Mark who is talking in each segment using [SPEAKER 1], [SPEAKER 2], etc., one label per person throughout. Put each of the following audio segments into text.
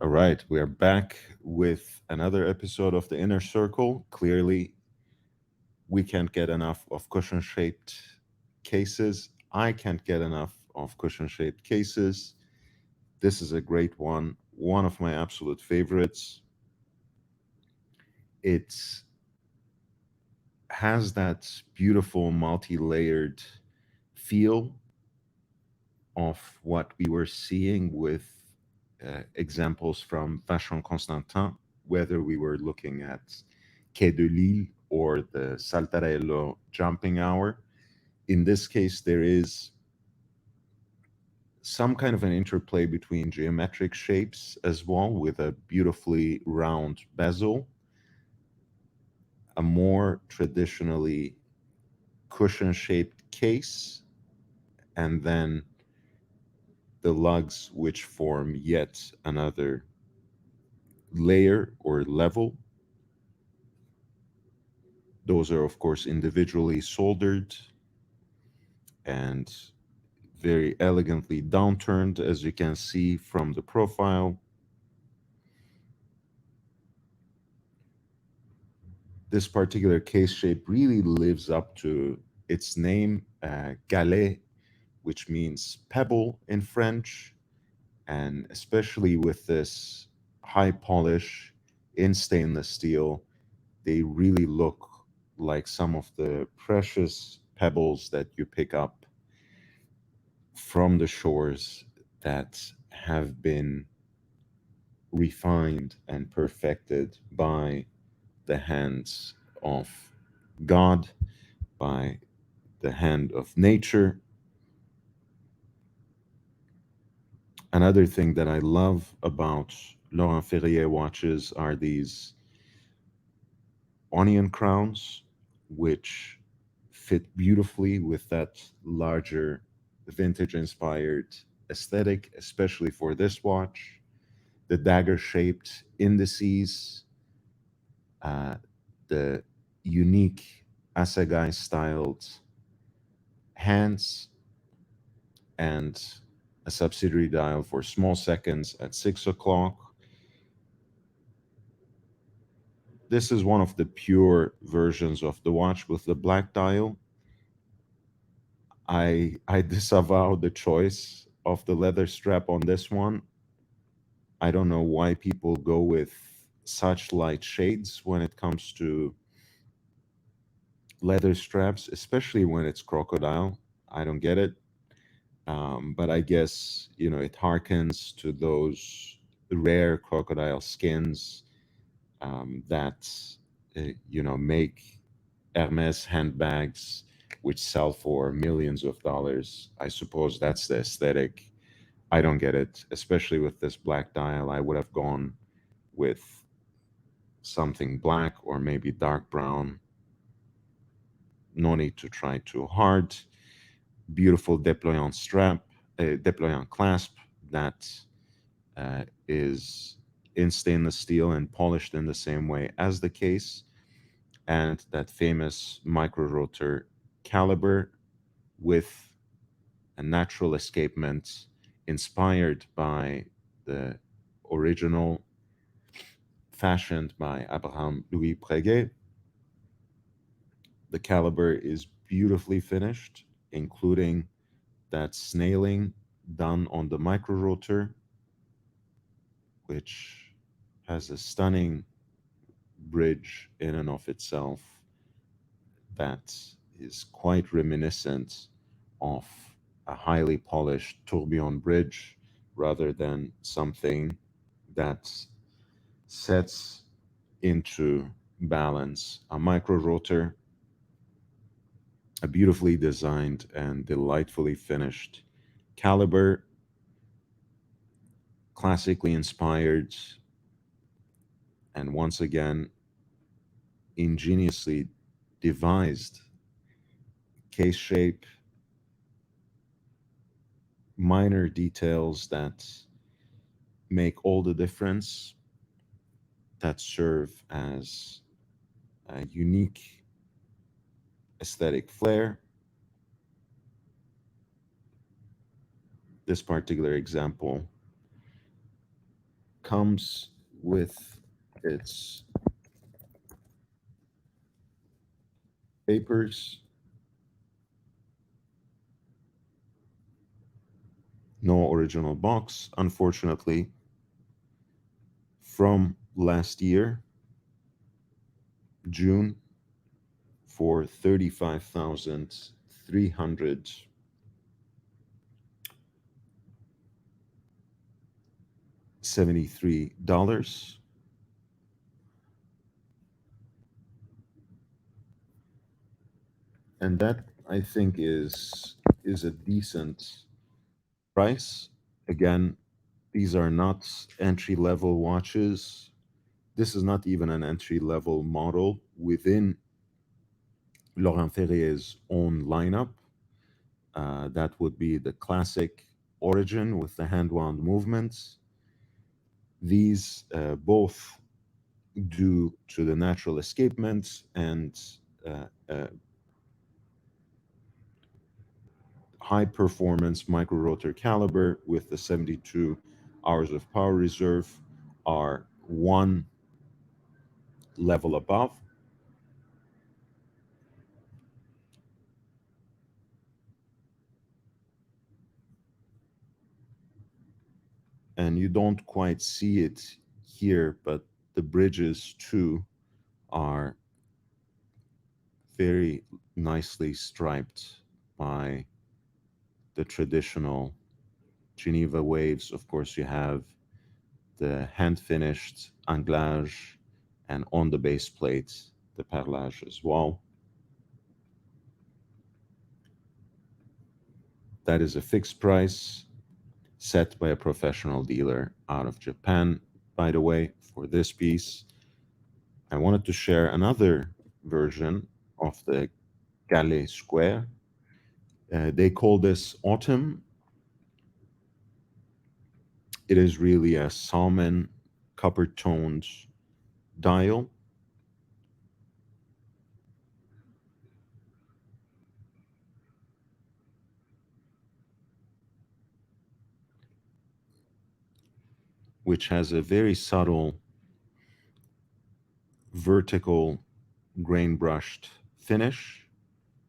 [SPEAKER 1] All right, we are back with another episode of the Inner Circle. Clearly, we can't get enough of cushion shaped cases. I can't get enough of cushion shaped cases. This is a great one of my absolute favorites. It has that beautiful multi layered feel of what we were seeing with examples from Vacheron Constantin, whether we were looking at Quai de Lille or the Saltarello jumping hour. In this case, there is some kind of an interplay between geometric shapes as well, with a beautifully round bezel, a more traditionally cushion shaped case, and then the lugs, which form yet another layer or level. Those are, of course, individually soldered and very elegantly downturned, as you can see from the profile. This particular case shape really lives up to its name, Galet, which means pebble in French, and especially with this high polish in stainless steel, they really look like some of the precious pebbles that you pick up from the shores that have been refined and perfected by the hands of God, by the hand of nature. Another thing that I love about Laurent Ferrier watches are these onion crowns, which fit beautifully with that larger vintage inspired aesthetic, especially for this watch. The dagger shaped indices, uh, the unique assegai styled hands, and a subsidiary dial for small seconds at 6 o'clock. This is one of the pure versions of the watch with the black dial. I disavow the choice of the leather strap on this one. I don't know why people go with such light shades when it comes to leather straps, especially when it's crocodile. I don't get it. But I guess, it harkens to those rare crocodile skins that, make Hermes handbags, which sell for millions of dollars. I suppose that's the aesthetic. I don't get it, especially with this black dial. I would have gone with something black or maybe dark brown. No need to try too hard. Beautiful deployant strap, deployant clasp that is in stainless steel and polished in the same way as the case, and that famous micro rotor caliber with a natural escapement inspired by the original, fashioned by Abraham Louis Breguet. The caliber is beautifully finished, including that snailing done on the micro rotor, which has a stunning bridge in and of itself that is quite reminiscent of a highly polished tourbillon bridge rather than something that sets into balance a micro rotor, a beautifully designed and delightfully finished caliber, classically inspired, and once again, ingeniously devised case shape, minor details that make all the difference, that serve as a unique aesthetic flair. This particular example comes with its papers. No original box, unfortunately, from last year, June, for 35,373. And that, I think, is a decent price. Again, these are not entry level watches. This is not even an entry level model within Laurent Ferrier's own lineup. That would be the classic origin with the hand wound movements. These both due to the natural escapements and uh, uh, high performance micro rotor caliber with the 72 hours of power reserve are one level above. And you don't quite see it here, but the bridges too are very nicely striped by the traditional Geneva waves. Of course, you have the hand finished anglage, and on the base plate, the perlage as well. That is a fixed price set by a professional dealer out of Japan. By the way, for this piece, I wanted to share another version of the Galet square. They call this autumn. It is really a salmon copper toned dial, which has a very subtle vertical grain brushed finish,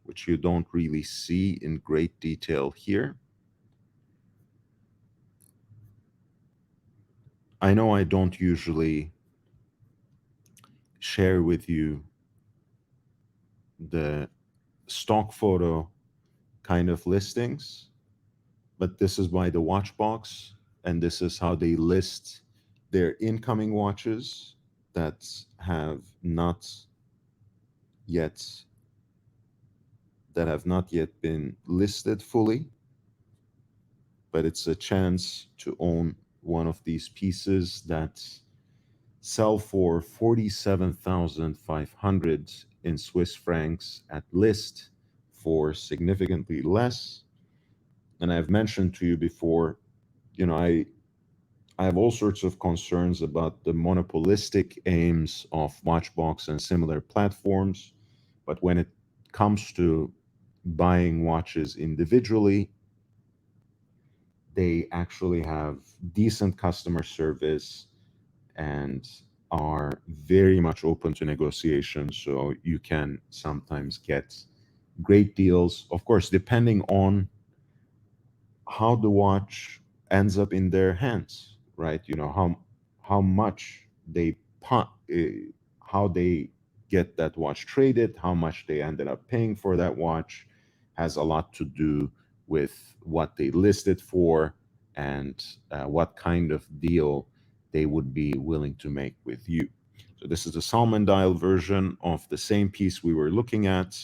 [SPEAKER 1] which you don't really see in great detail here. I know I don't usually share with you the stock photo kind of listings, but this is by the watch box, and this is how they list their incoming watches that have not yet been listed fully, but it's a chance to own one of these pieces that sell for 47,500 in Swiss francs at list for significantly less. And I've mentioned to you before, you know, I have all sorts of concerns about the monopolistic aims of Watchbox and similar platforms. But when it comes to buying watches individually, they actually have decent customer service and are very much open to negotiation. So you can sometimes get great deals, of course, depending on how the watch ends up in their hands, right? You know how much they how they get that watch traded, how much they ended up paying for that watch, has a lot to do with what they listed for and what kind of deal they would be willing to make with you. So this is the salmon dial version of the same piece we were looking at,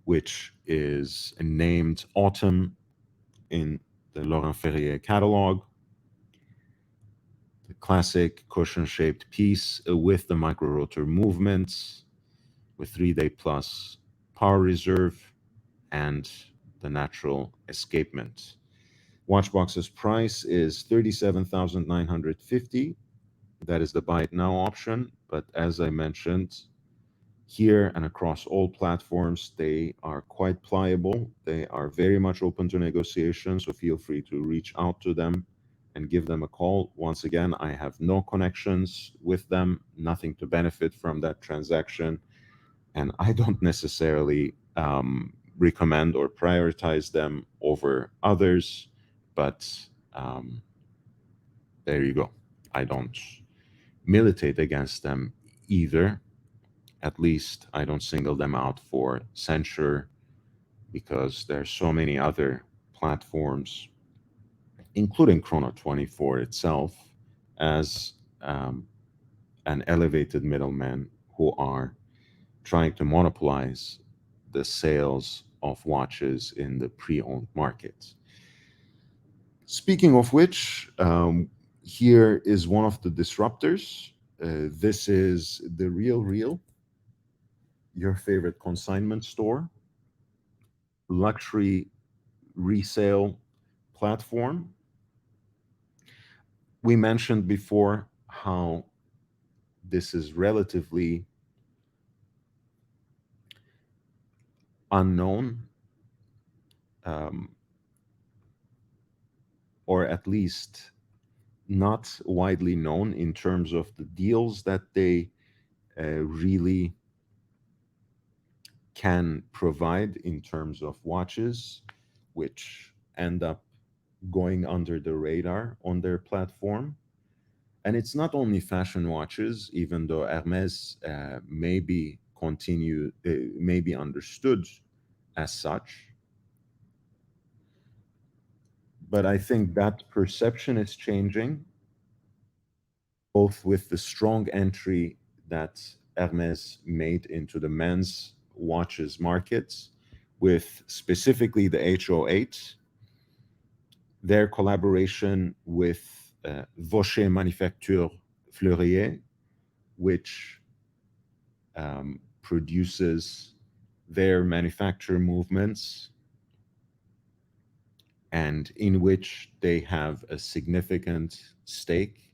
[SPEAKER 1] which is named Autumn in the Laurent Ferrier catalog. The classic cushion-shaped piece with the micro rotor movements, with 3-day plus power reserve and the natural escapement. Watchbox's price is 37,950. That is the buy it now option. But as I mentioned, here and across all platforms, they are quite pliable. They are very much open to negotiation. So feel free to reach out to them and give them a call. Once again, I have no connections with them, nothing to benefit from that transaction, and I don't necessarily recommend or prioritize them over others. But um, there you go. I don't militate against them either. At least I don't single them out for censure because there's so many other platforms, including Chrono 24 itself, as um, an elevated middleman who are trying to monopolize the sales of watches in the pre-owned market. Speaking of which, here is one of the disruptors. This is the Real, your favorite consignment store, luxury resale platform. We mentioned before how this is relatively unknown, um, or at least not widely known in terms of the deals that they really can provide in terms of watches, which end up going under the radar on their platform. And it's not only fashion watches, even though Hermes may be understood as such. But I think that perception is changing, both with the strong entry that Hermes made into the men's watches markets, with specifically the HO8, their collaboration with Vaucher Manufacture Fleurier, which produces their manufacture movements and in which they have a significant stake.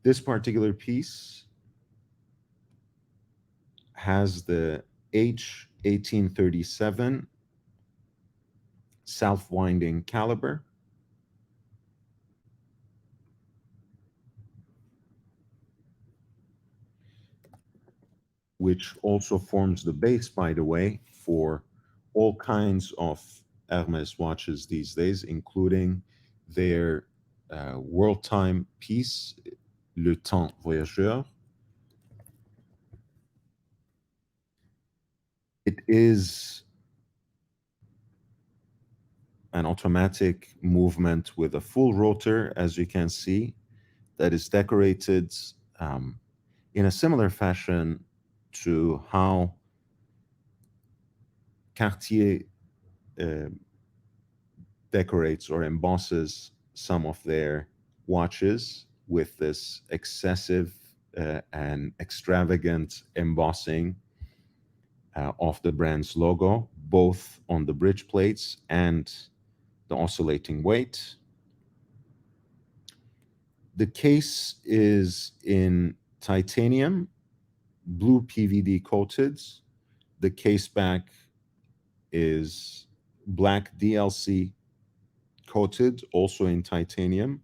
[SPEAKER 1] This particular piece has the H1837 self-winding caliber, which also forms the base, by the way, for all kinds of Hermes watches these days, including their world time piece, Le Temps Voyageur. It is an automatic movement with a full rotor, as you can see, that is decorated um, in a similar fashion to how Cartier uh, decorates or embosses some of their watches with this excessive and extravagant embossing of the brand's logo, both on the bridge plates and the oscillating weight. The case is in titanium, blue PVD coated. The case back is black DLC coated, also in titanium.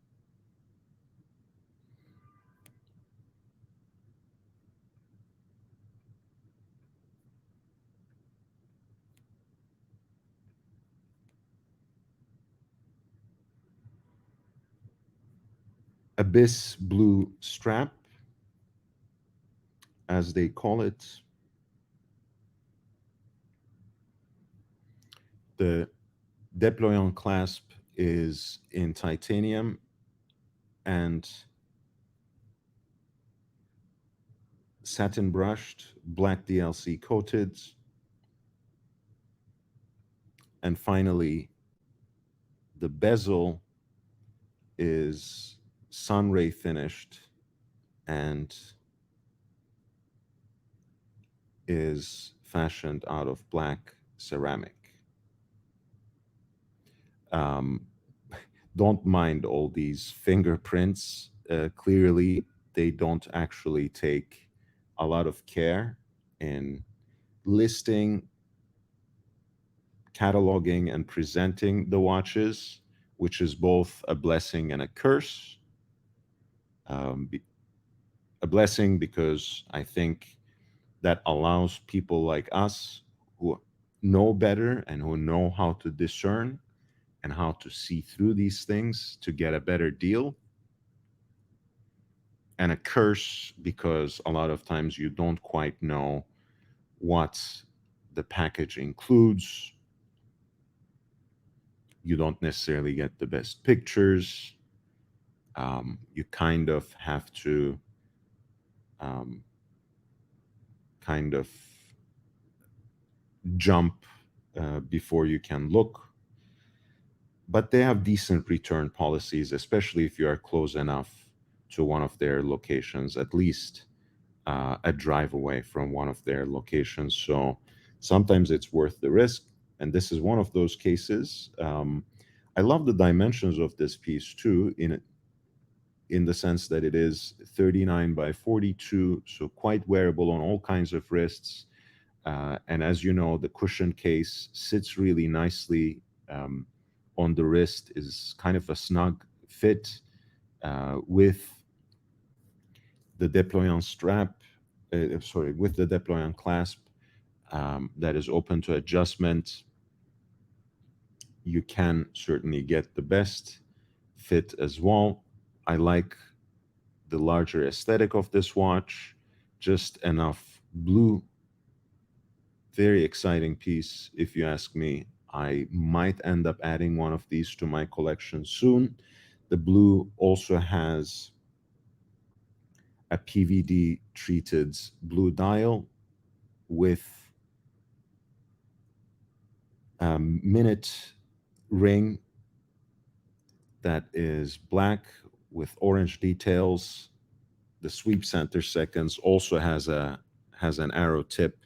[SPEAKER 1] Abyss blue strap, as they call it. The déployant clasp is in titanium and satin brushed, black DLC coated. And finally, the bezel is sunray finished and is fashioned out of black ceramic. Um, don't mind all these fingerprints. Clearly, they don't actually take a lot of care in listing, cataloging, and presenting the watches. which is both a blessing and a curse. Be- a blessing because I think that allows people like us who know better and who know how to discern and how to see through these things to get a better deal. And a curse because a lot of times you don't quite know what the package includes. You don't necessarily get the best pictures. You kind of have to um, kind of jump before you can look. But they have decent return policies, especially if you are close enough to one of their locations, at least a drive away from one of their locations. So sometimes it's worth the risk. And this is one of those cases. I love the dimensions of this piece too, in the sense that it is 39 by 42, so quite wearable on all kinds of wrists. And as you know, the cushion case sits really nicely on the wrist, is kind of a snug fit with the deployant strap, sorry, with the deployant clasp that is open to adjustment. You can certainly get the best fit as well. I like the larger aesthetic of this watch, just enough blue. Very exciting piece, if you ask me. I might end up adding one of these to my collection soon. The blue also has a PVD treated blue dial with a minute ring that is black with orange details. The sweep center seconds also has an arrow tip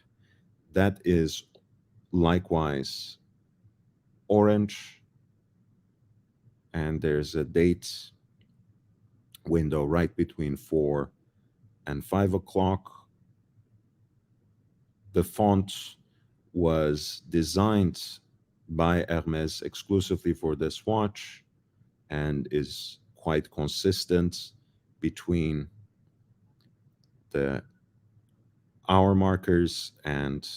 [SPEAKER 1] that is likewise orange, and there's a date window right between 4 and 5 o'clock. The font was designed by Hermes exclusively for this watch and is quite consistent between the hour markers and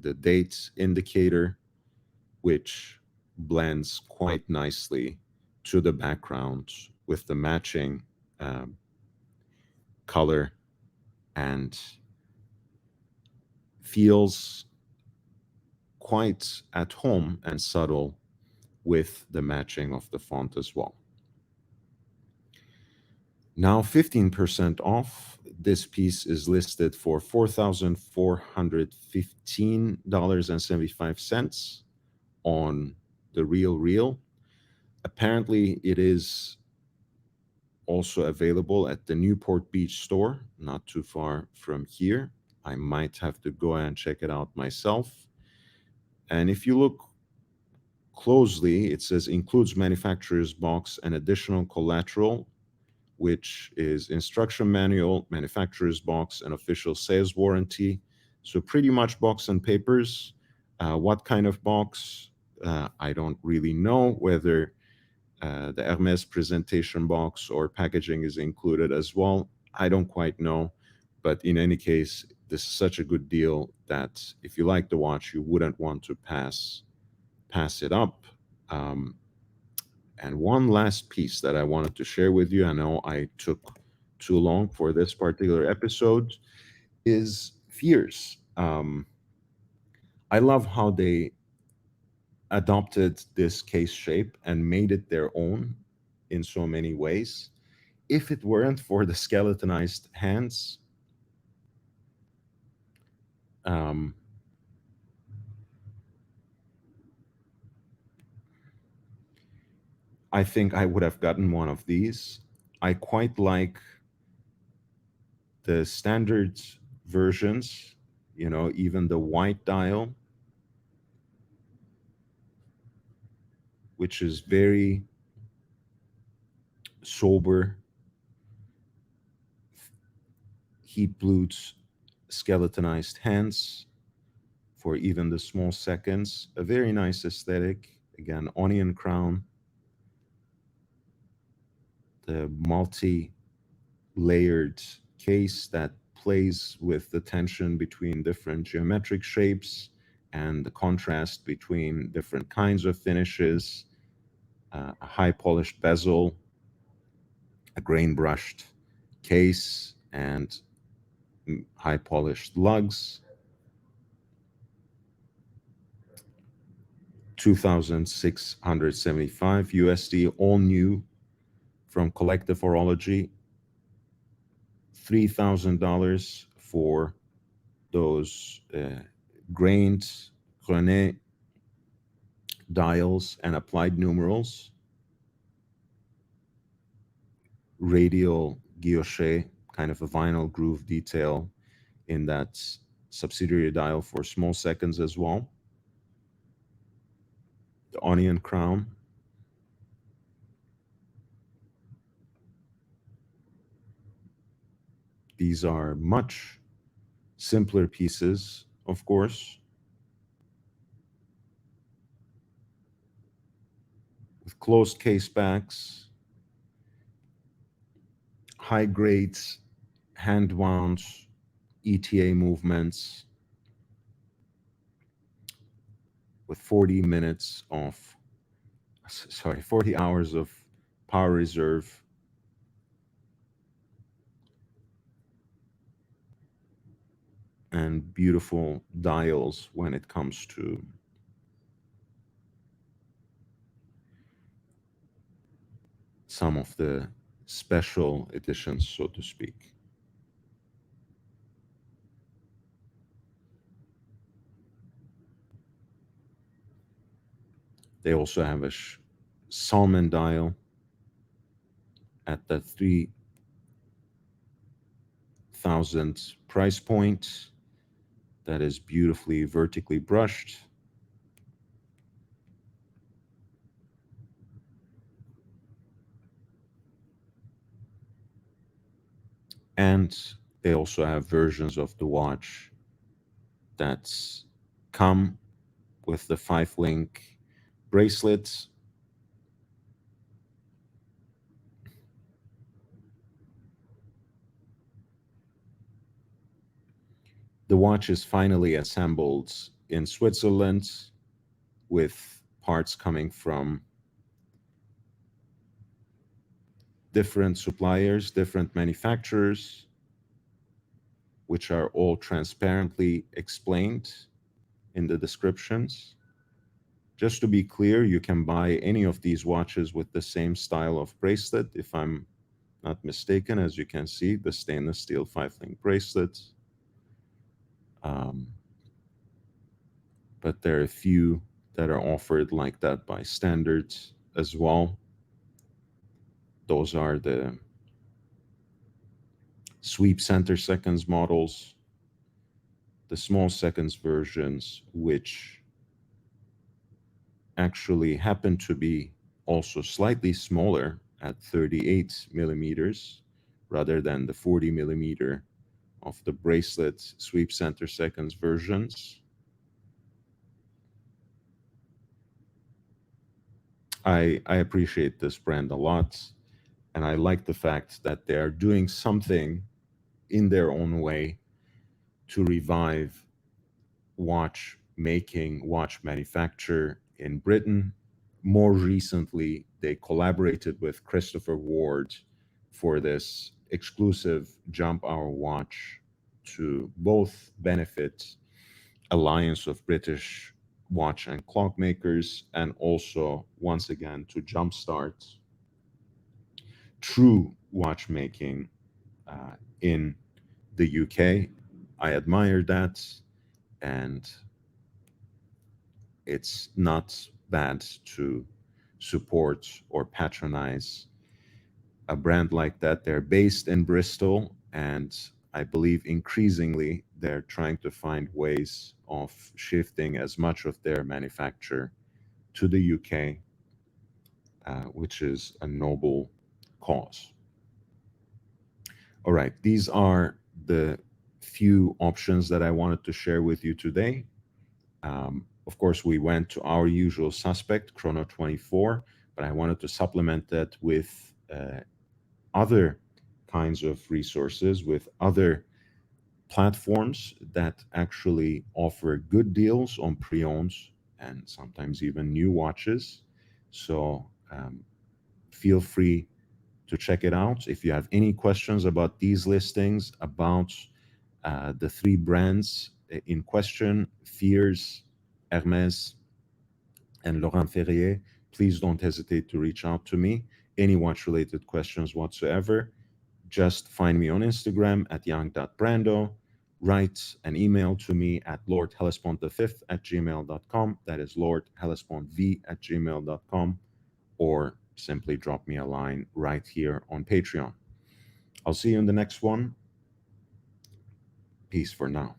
[SPEAKER 1] the date indicator, which blends quite nicely to the background with the matching um, color and feels quite at home and subtle with the matching of the font as well. Now 15% off. This piece is listed for $4,415.75 on the Real Real. Apparently, it is also available at the Newport Beach store, not too far from here. I might have to go and check it out myself. And if you look closely, it says includes manufacturer's box and additional collateral, which is instruction manual, manufacturer's box, and official sales warranty. So pretty much box and papers. What kind of box? I don't really know whether the Hermes presentation box or packaging is included as well. I don't quite know. But in any case, this is such a good deal that if you like the watch, you wouldn't want to pass it up. Um, and one last piece that I wanted to share with you, I know I took too long for this particular episode, is Fears. I love how they adopted this case shape and made it their own in so many ways. If it weren't for the skeletonized hands, um, I think I would have gotten one of these. I quite like the standard versions, even the white dial, which is very sober, heat blued, skeletonized hands for even the small seconds. A very nice aesthetic. Again, onion crown, the multi-layered case that plays with the tension between different geometric shapes and the contrast between different kinds of finishes, a high polished bezel, a grain brushed case, and high polished lugs. 2,675 USD, all new from Collective Horology. $3,000 for those grained René dials and applied numerals. Radial guilloche, kind of a vinyl groove detail in that subsidiary dial for small seconds as well. The onion crown. These are much simpler pieces, of course, with closed case backs, high grades, hand wound ETA movements, with 40 hours of power reserve. And beautiful dials when it comes to some of the special editions, so to speak. They also have a salmon dial at the 3,000 price point that is beautifully vertically brushed. And they also have versions of the watch that come with the 5-link bracelets. The watch is finally assembled in Switzerland with parts coming from different suppliers, different manufacturers, which are all transparently explained in the descriptions. Just to be clear, you can buy any of these watches with the same style of bracelet. If I'm not mistaken, as you can see, the stainless steel 5-link bracelet. But there are a few that are offered like that by standards as well. Those are the sweep center seconds models, the small seconds versions, which actually happen to be also slightly smaller at 38 millimeters rather than the 40 millimeter of the bracelet sweep center seconds versions. I appreciate this brand a lot, and I like the fact that they are doing something in their own way to revive watch making, watch manufacture in Britain. More recently, they collaborated with Christopher Ward for this exclusive jump hour watch to both benefit alliance of British watch and clock makers, and also once again to jumpstart true watchmaking in the UK. I admire that, and it's not bad to support or patronize a brand like that. They're based in Bristol, and I believe increasingly they're trying to find ways of shifting as much of their manufacture to the UK, which is a noble cause. All right, these are the few options that I wanted to share with you today. Of course, we went to our usual suspect, Chrono 24, but I wanted to supplement that with other kinds of resources, with other platforms that actually offer good deals on pre-owns and sometimes even new watches. So feel free to check it out. If you have any questions about these listings, about the three brands in question, Fears, Hermès, and Laurent Ferrier, please don't hesitate to reach out to me. Any watch-related questions whatsoever, just find me on Instagram at young.brando, write an email to me at lordhellespont5@gmail.com. That is lordhellespont@gmail.com, or simply drop me a line right here on Patreon. I'll see you in the next one. Peace for now.